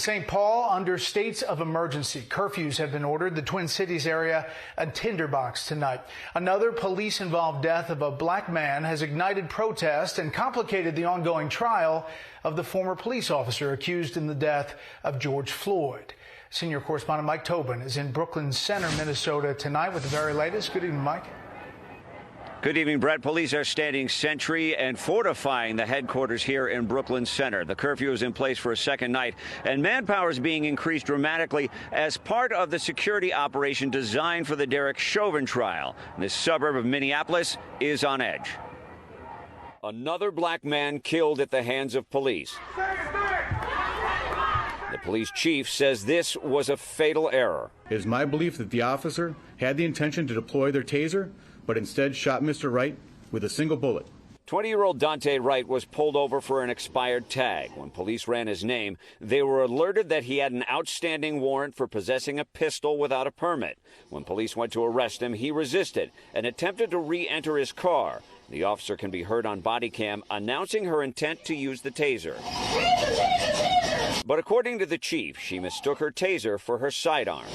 St. Paul under states of emergency. Curfews have been ordered. The Twin Cities area a tinderbox tonight. Another police-involved death of a black man has ignited protest and complicated the ongoing trial of the former police officer accused in the death of George Floyd. Senior correspondent Mike Tobin is in Brooklyn Center, Minnesota tonight with the very latest. Good evening, Mike. Good evening, Brett. Police are standing sentry and fortifying the headquarters here in Brooklyn Center. The curfew is in place for a second night, and manpower is being increased dramatically as part of the security operation designed for the Derek Chauvin trial. This suburb of Minneapolis is on edge. Another black man killed at the hands of police. The police chief says this was a fatal error. It is my belief that the officer had the intention to deploy their taser, but instead shot Mr. Wright with a single bullet. 20-year-old Dante Wright was pulled over for an expired tag. When police ran his name, they were alerted that he had an outstanding warrant for possessing a pistol without a permit. When police went to arrest him, he resisted and attempted to re-enter his car. The officer can be heard on body cam announcing her intent to use the taser. But according to the chief, she mistook her taser for her sidearm.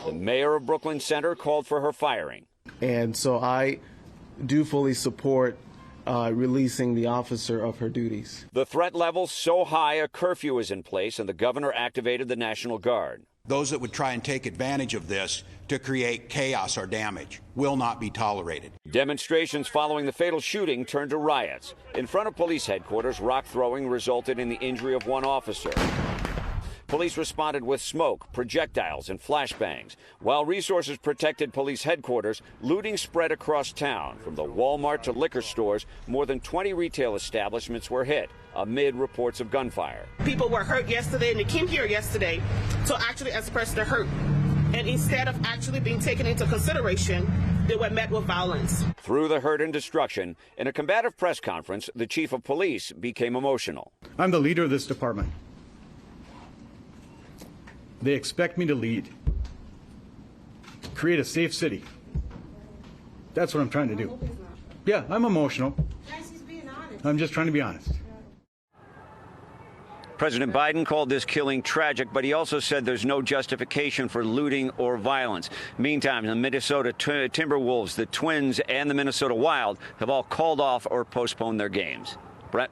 The mayor of Brooklyn Center called for her firing. And so I do fully support releasing the officer of her duties. The threat level so high, a curfew is in place, and the governor activated the National Guard. Those that would try and take advantage of this to create chaos or damage will not be tolerated. Demonstrations following the fatal shooting turned to riots. In front of police headquarters, rock throwing resulted in the injury of one officer. Police responded with smoke, projectiles, and flashbangs. While resources protected police headquarters, looting spread across town. From the Walmart to liquor stores, more than 20 retail establishments were hit, amid reports of gunfire. People were hurt yesterday, and they came here yesterday to actually express their hurt. And instead of actually being taken into consideration, they were met with violence. Through the hurt and destruction, in a combative press conference, the chief of police became emotional. I'm the leader of this department. They expect me to lead, create a safe city. That's what I'm trying to do. Yeah, I'm emotional. I'm just trying to be honest. President Biden called this killing tragic, but he also said there's no justification for looting or violence. Meantime, the Minnesota Timberwolves, the Twins, and the Minnesota Wild have all called off or postponed their games. Brett?